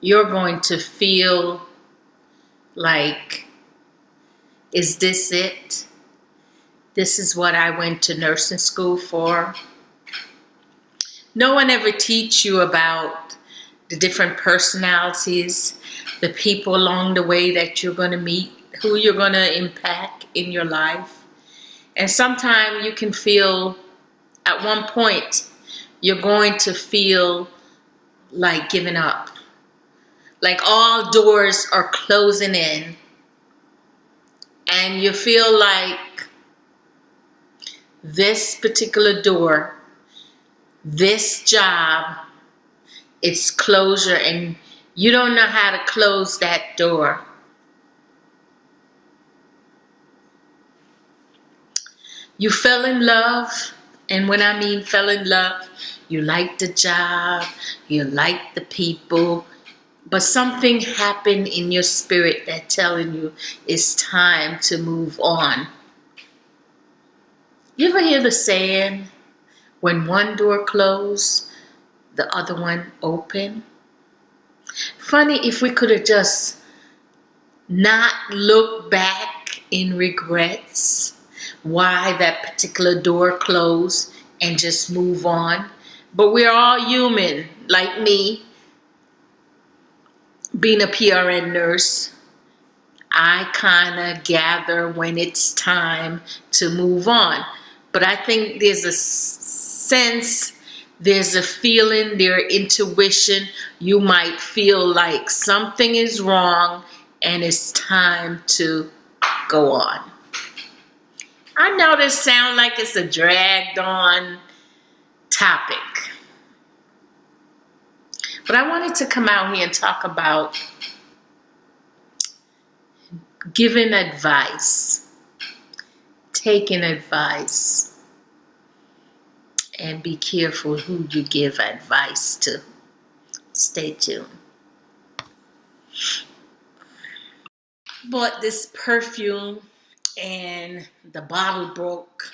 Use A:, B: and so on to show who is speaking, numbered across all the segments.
A: you're going to feel like, is this it? This is what I went to nursing school for? No one ever teach you about the different personalities, the people along the way that you're going to meet, who you're going to impact in your life. And sometimes you can feel, at one point, you're going to feel like giving up. Like all doors are closing in. And you feel like this particular door, this job, it's closure, and you don't know how to close that door. You fell in love, and when I mean fell in love, you like the job, you like the people, but something happened in your spirit that's telling you it's time to move on. You ever hear the saying, when one door closed, the other one open? Funny if we could have just not looked back in regrets why that particular door closed and just move on. But we're all human, like me. Being a PRN nurse, I kind of gather when it's time to move on. But I think there's a sense, there's a feeling, there's intuition. You might feel like something is wrong and it's time to go on. I know this sounds like it's a dragged on topic, but I wanted to come out here and talk about giving advice, taking advice, and be careful who you give advice to. Stay tuned. Bought this perfume and the bottle broke,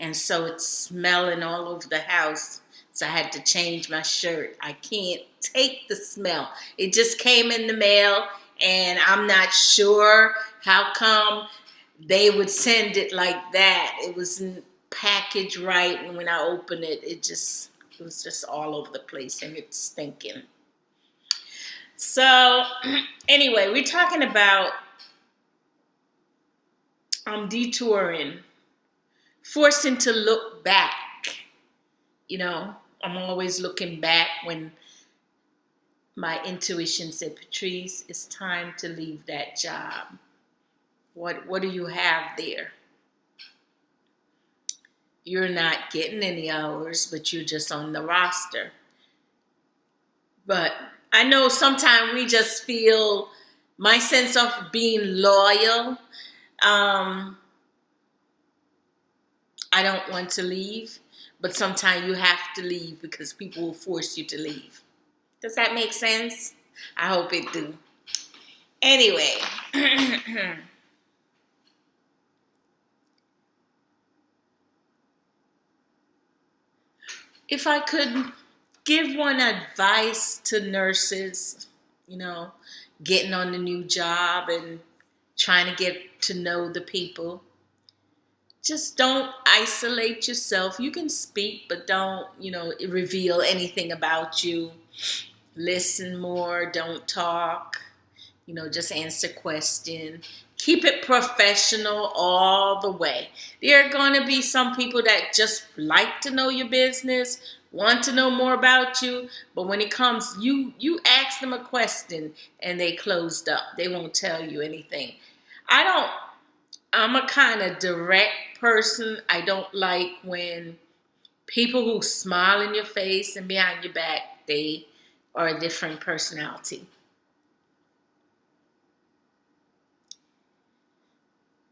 A: and so it's smelling all over the house. So I had to change my shirt. I can't take the smell. It just came in the mail, and I'm not sure how come they would send it like that. It wasn't packaged right, and when I opened it, it was just all over the place, and it's stinking. So anyway, we're talking about detouring, forcing to look back. You know, I'm always looking back when my intuition said, Patrice, it's time to leave that job. What do you have there? You're not getting any hours, but you're just on the roster. But I know sometimes we just feel, my sense of being loyal, I don't want to leave, but sometimes you have to leave because people will force you to leave. Does that make sense? I hope it do. Anyway, if I could give one advice to nurses, getting on the new job and trying to get to know the people, just don't isolate yourself. You can speak, but don't, reveal anything about you. Listen more, don't talk, just answer questions. Keep it professional all the way. There are going to be some people that just like to know your business, want to know more about you, but when it comes, you ask them a question and they closed up. They won't tell you anything. I'm a kind of direct person. I don't like when people who smile in your face and behind your back, they are a different personality.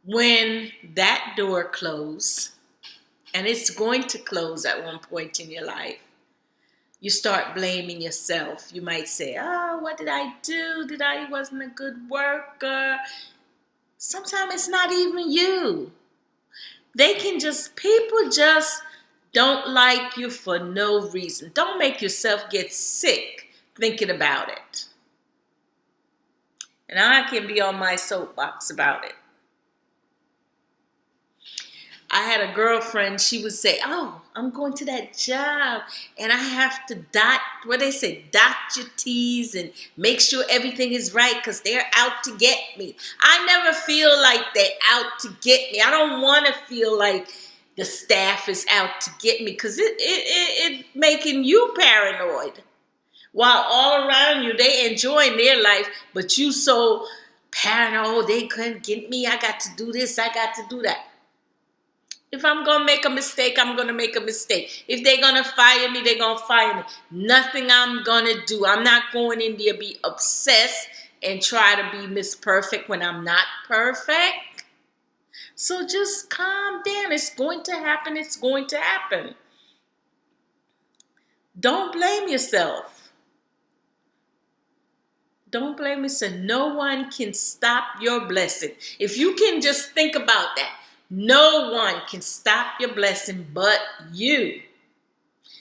A: When that door closes, and it's going to close at one point in your life, you start blaming yourself. You might say, oh, what did I do? I wasn't a good worker. Sometimes it's not even you. People just don't like you for no reason. Don't make yourself get sick thinking about it. And I can be on my soapbox about it. I had a girlfriend, she would say, oh, I'm going to that job and I have to dot your T's and make sure everything is right because they're out to get me. I never feel like they're out to get me. I don't want to feel like the staff is out to get me because it making you paranoid. While all around you, they enjoying their life, but you so paranoid, they couldn't get me. I got to do this, I got to do that. If I'm going to make a mistake, I'm going to make a mistake. If they're going to fire me, they're going to fire me. Nothing I'm going to do. I'm not going in there to be obsessed and try to be Miss Perfect when I'm not perfect. So just calm down. It's going to happen. It's going to happen. Don't blame yourself. Don't blame yourself. No one can stop your blessing. If you can just think about that. No one can stop your blessing but you.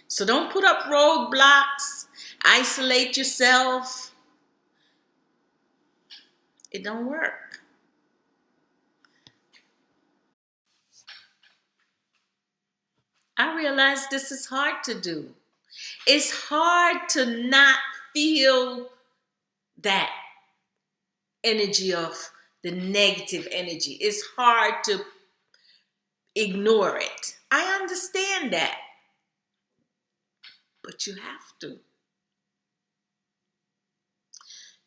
A: So don't put up roadblocks. Isolate yourself. It don't work. I realize this is hard to do. It's hard to not feel that energy of the negative energy. It's hard to ignore it. I understand that. But you have to.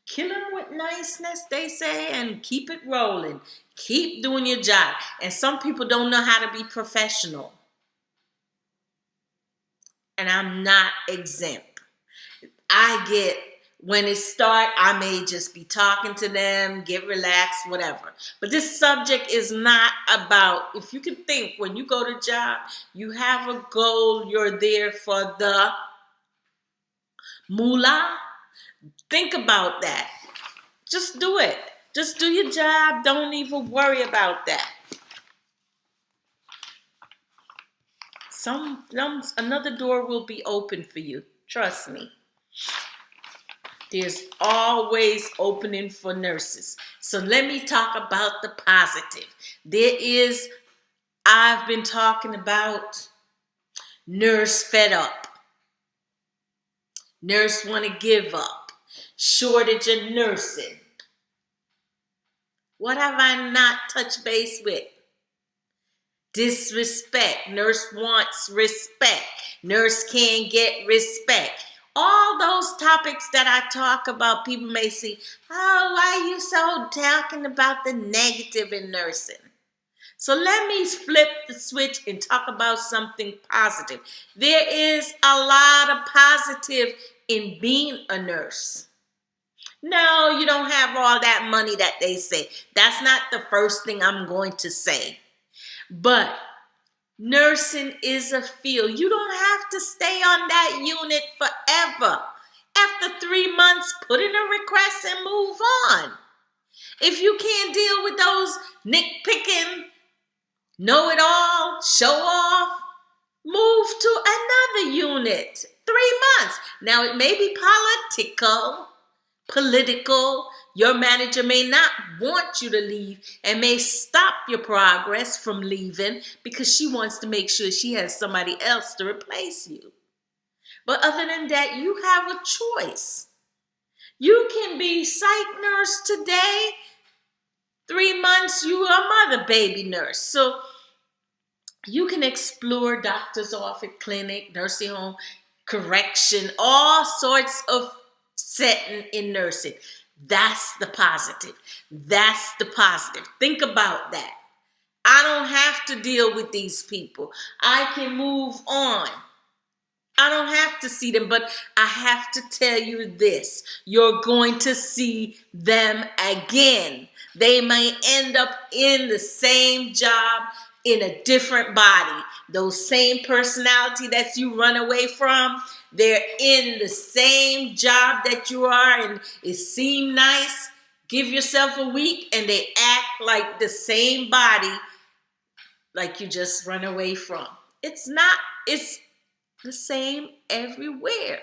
A: Kill them with niceness, they say, and keep it rolling. Keep doing your job. And some people don't know how to be professional. And I'm not exempt. I get, when it starts, I may just be talking to them, get relaxed, whatever. But this subject is not about, if you can think, when you go to job, you have a goal, you're there for the moolah. Think about that. Just do it. Just do your job. Don't even worry about that. Another door will be open for you. Trust me. There's always opening for nurses. So let me talk about the positive. I've been talking about nurse fed up. Nurse want to give up. Shortage of nursing. What have I not touched base with? Disrespect. Nurse wants respect. Nurse can't get respect. All those topics that I talk about, people may see, oh, why are you so talking about the negative in nursing? So let me flip the switch and talk about something positive. There is a lot of positive in being a nurse. No, you don't have all that money that they say. That's not the first thing I'm going to say. But nursing is a field. You don't have to stay on that unit forever. After 3 months, put in a request and move on. If you can't deal with those nitpicking, know-it-all, show-off, move to another unit. 3 months. Now, it may be political. Your manager may not want you to leave and may stop your progress from leaving because she wants to make sure she has somebody else to replace you. But other than that, you have a choice. You can be psych nurse today. 3 months, you are a mother baby nurse. So you can explore doctor's office, clinic, nursing home, correction, all sorts of setting in nursing. That's the positive. That's the positive. Think about that. I don't have to deal with these people. I can move on. I don't have to see them, but I have to tell you this. You're going to see them again. They may end up in the same job in a different body. Those same personality that you run away from, they're in the same job that you are and it seems nice. Give yourself a week and they act like the same body like you just run away from. It's the same everywhere.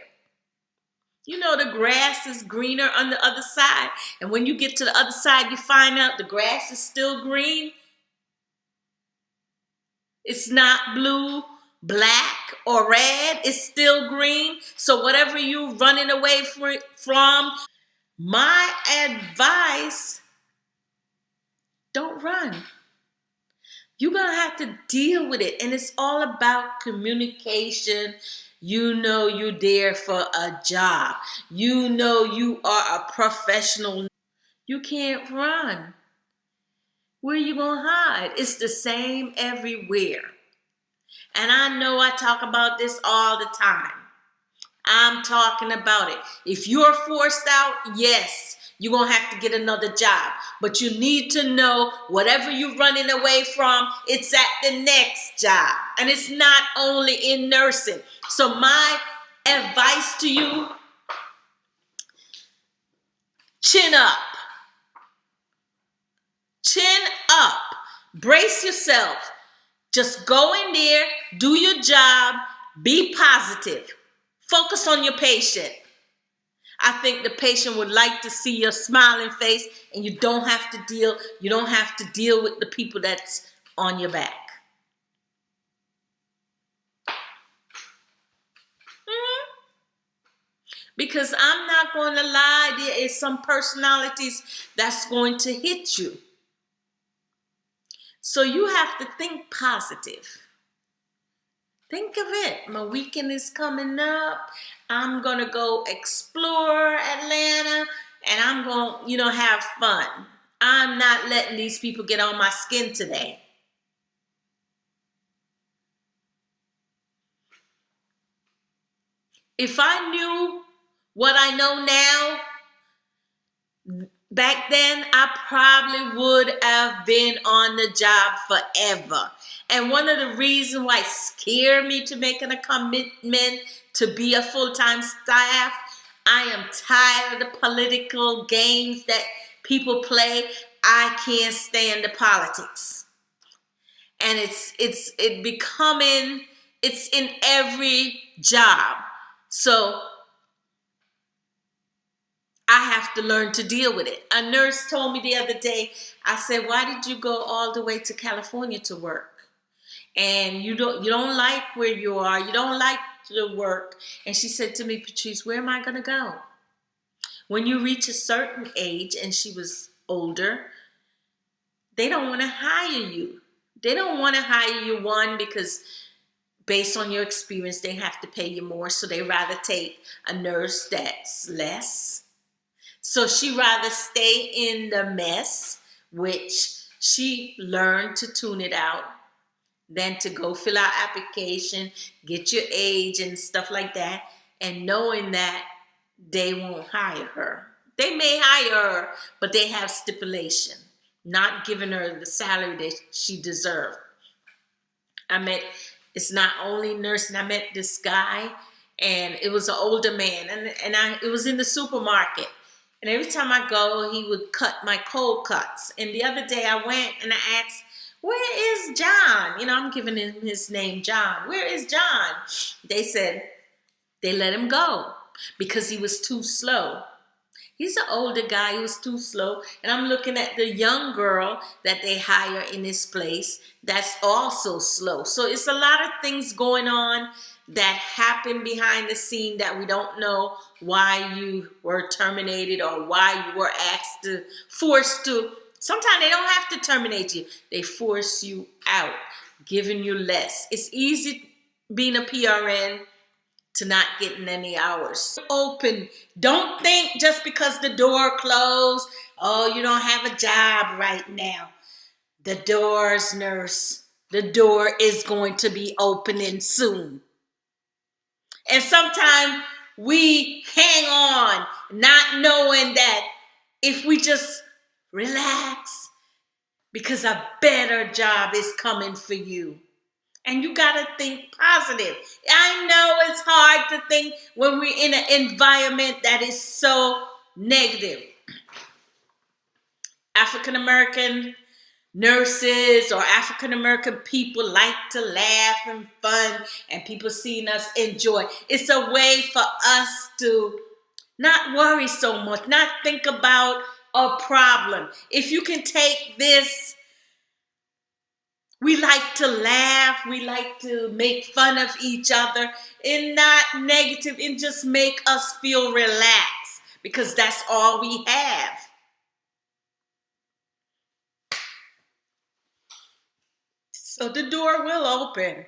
A: You know, the grass is greener on the other side. And when you get to the other side, you find out the grass is still green. It's not blue, black, or red. It's still green. So whatever you're running away from, my advice, don't run. You're going to have to deal with it. And it's all about communication. You know you're there for a job. You know you are a professional. You can't run. Where are you going to hide? It's the same everywhere. And I know I talk about this all the time. I'm talking about it. If you're forced out, yes, you're going to have to get another job. But you need to know whatever you're running away from, it's at the next job. And it's not only in nursing. So my advice to you, chin up. Chin up. Brace yourself. Just go in there, do your job, be positive. Focus on your patient. I think the patient would like to see your smiling face, and you don't have to deal with the people that's on your back. Because I'm not going to lie, there is some personalities that's going to hit you. So you have to think positive. Think of it. My weekend is coming up. I'm going to go explore Atlanta, and I'm going to, have fun. I'm not letting these people get on my skin today. If I knew what I know now, back then, I probably would have been on the job forever. And one of the reasons why it scared me to making a commitment to be a full-time staff, I am tired of the political games that people play. I can't stand the politics. And it's in every job. So I have to learn to deal with it. A nurse told me the other day, I said, why did you go all the way to California to work? And you don't like where you are. You don't like the work. And she said to me, Patrice, where am I going to go? When you reach a certain age, and she was older, they don't want to hire you. They don't want to hire you, one, because based on your experience, they have to pay you more. So they rather take a nurse that's less. So she rather stay in the mess, which she learned to tune it out, than to go fill out application, get your age and stuff like that, and knowing that they won't hire her. They may hire her, but they have stipulation, not giving her the salary that she deserved. It's not only nursing. I met this guy, and it was an older man, and it was in the supermarket. And every time I go, he would cut my cold cuts. And the other day I went and I asked, where is John? I'm giving him his name, John. Where is John? They said they let him go because he was too slow. He's an older guy. He was too slow. And I'm looking at the young girl that they hire in this place that's also slow. So it's a lot of things going on that happen behind the scene that we don't know why you were terminated or why you were forced to. Sometimes they don't have to terminate you. They force you out, giving you less. It's easy being a PRN to not getting any hours. Open. Don't think just because the door closed, oh, you don't have a job right now. The doors, nurse, the door is going to be opening soon. And sometimes we hang on, not knowing that if we just relax, because a better job is coming for you. And you got to think positive. I know it's hard to think when we're in an environment that is so negative. African American nurses or African American people like to laugh and fun, and people seeing us enjoy. It's a way for us to Not worry so much, not think about a problem. If you can take this, we like to laugh, we like to make fun of each other, and not negative, and just make us feel relaxed, because that's all we have. So the door will open.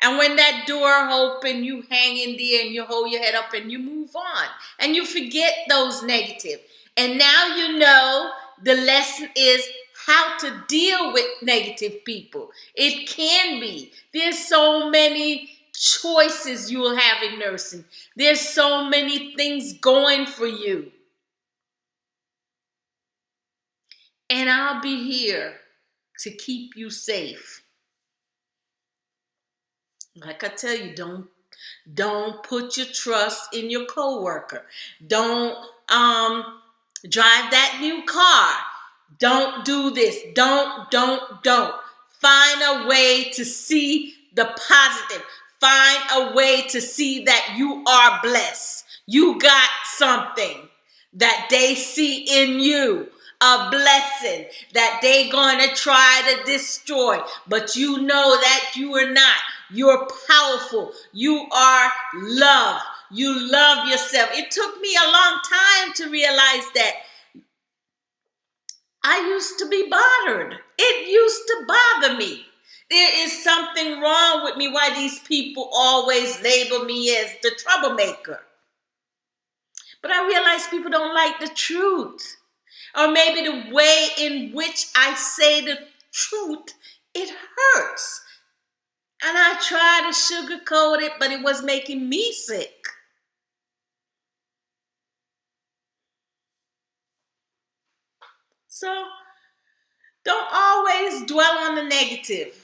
A: And when that door open, you hang in there and you hold your head up and you move on. And you forget those negative. And now you know the lesson is how to deal with negative people. It can be. There's so many choices you will have in nursing. There's so many things going for you. And I'll be here to keep you safe. Like I tell you, don't put your trust in your coworker. Don't drive that new car. Don't do this. Don't. Find a way to see the positive. Find a way to see that you are blessed. You got something that they see in you. A blessing that they gonna try to destroy. But you know that you are not. You're powerful. You are loved. You love yourself. It took me a long time to realize that. I used to be bothered. It used to bother me. There is something wrong with me. Why these people always label me as the troublemaker. But I realize people don't like the truth. Or maybe the way in which I say the truth, it hurts. And I tried to sugarcoat it, but it was making me sick. So don't always dwell on the negative.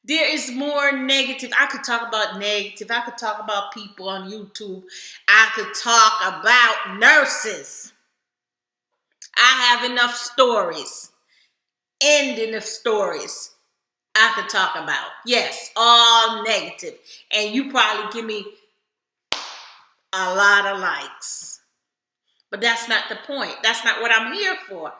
A: There is more negative. I could talk about negative. I could talk about people on YouTube. I could talk about nurses. I have enough stories. Ending of stories I could talk about. Yes, all negative. And you probably give me a lot of likes. But that's not the point. That's not what I'm here for.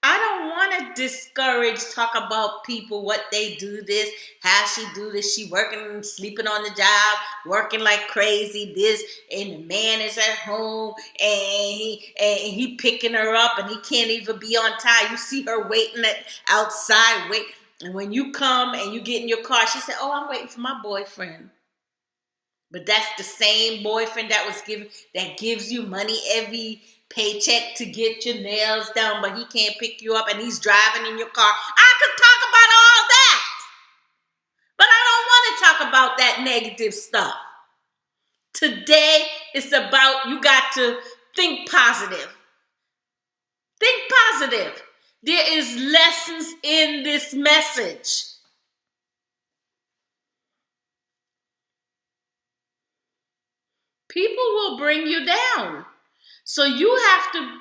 A: I don't want to discourage, talk about people, what they do this, how she do this. She working, sleeping on the job, working like crazy, this, and the man is at home, and he picking her up, and he can't even be on time. You see her waiting outside, and when you come and you get in your car, she said, "Oh, I'm waiting for my boyfriend." But that's the same boyfriend that gives you money every paycheck to get your nails done, but he can't pick you up and he's driving in your car. I could talk about all that, but I don't want to talk about that negative stuff. Today it's about you got to think positive. Think positive. There is lessons in this message. People will bring you down. So you have to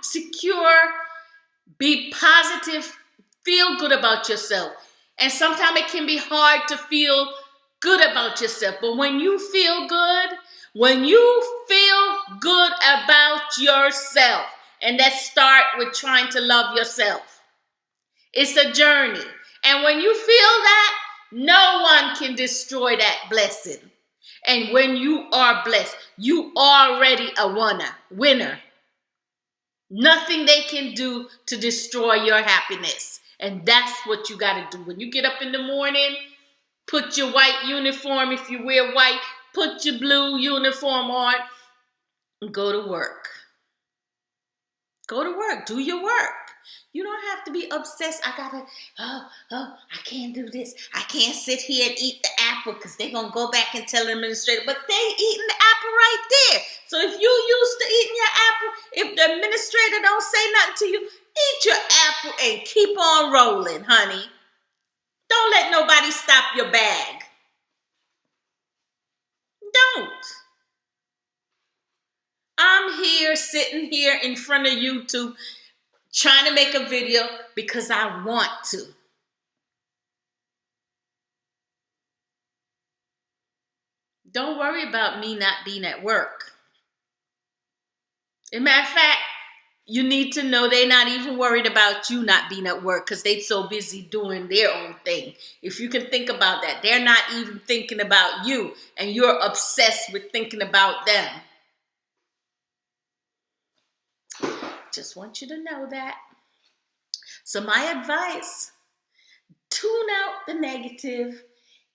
A: be positive, feel good about yourself. And sometimes it can be hard to feel good about yourself. But when you feel good about yourself, and let's start with trying to love yourself. It's a journey. And when you feel that, no one can destroy that blessing. And when you are blessed, you already a winner. Nothing they can do to destroy your happiness. And that's what you got to do. When you get up in the morning, put your white uniform. If you wear white, put your blue uniform on and go to work. Go to work. Do your work. You don't have to be obsessed. I can't do this. I can't sit here and eat the apple because they're going to go back and tell the administrator. But they eating the apple right there. So if you used to eating your apple, if the administrator don't say nothing to you, eat your apple and keep on rolling, honey. Don't let nobody stop your bag. Don't. I'm here, sitting here in front of YouTube, trying to make a video because I want to. Don't worry about me not being at work. As a matter of fact, you need to know they're not even worried about you not being at work because they're so busy doing their own thing. If you can think about that, they're not even thinking about you, and you're obsessed with thinking about them. Just want you to know that. So my advice, tune out the negative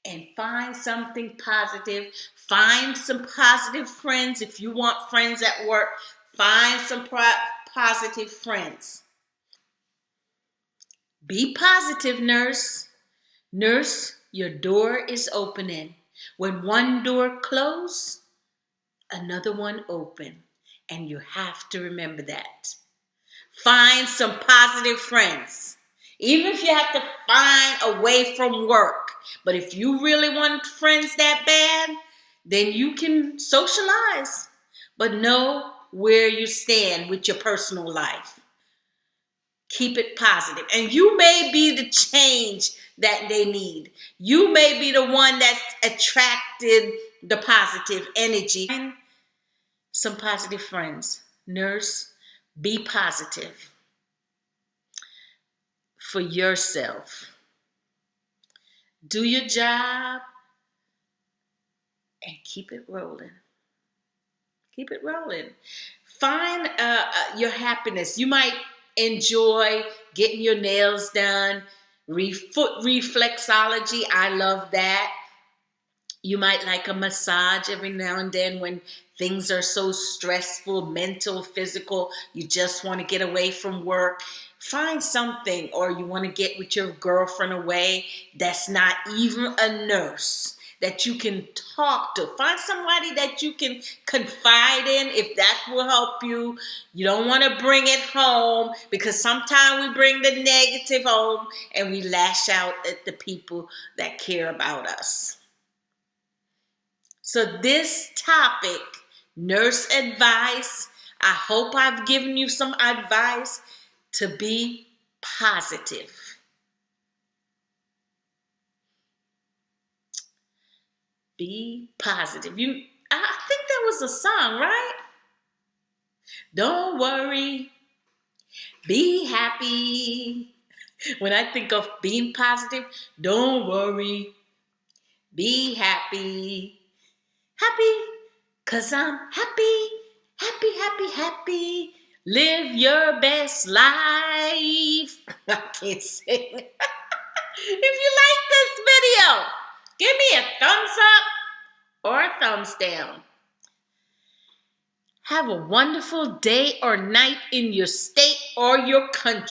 A: and find something positive. Find some positive friends. If you want friends at work, find some positive friends. Be positive, nurse. Nurse, your door is opening. When one door closes, another one open. And you have to remember that. Find some positive friends. Even if you have to find away from work. But if you really want friends that bad, then you can socialize. But know where you stand with your personal life. Keep it positive. And you may be the change that they need. You may be the one that's attracted the positive energy. Find some positive friends. Nurse, be positive for yourself. Do your job and keep it rolling. Keep it rolling. Find your happiness. You might enjoy getting your nails done, foot reflexology. I love that. You might like a massage every now and then when things are so stressful, mental, physical, you just want to get away from work. Find something, or you want to get with your girlfriend away that's not even a nurse that you can talk to. Find somebody that you can confide in if that will help you. You don't want to bring it home because sometimes we bring the negative home and we lash out at the people that care about us. So this topic, nurse advice, I hope I've given you some advice to be positive. Be positive. I think that was a song, right? Don't worry, be happy. When I think of being positive, don't worry, be happy. Happy, 'cause I'm happy, happy, happy, happy. Live your best life. I can't sing. If you like this video, give me a thumbs up or a thumbs down. Have a wonderful day or night in your state or your country.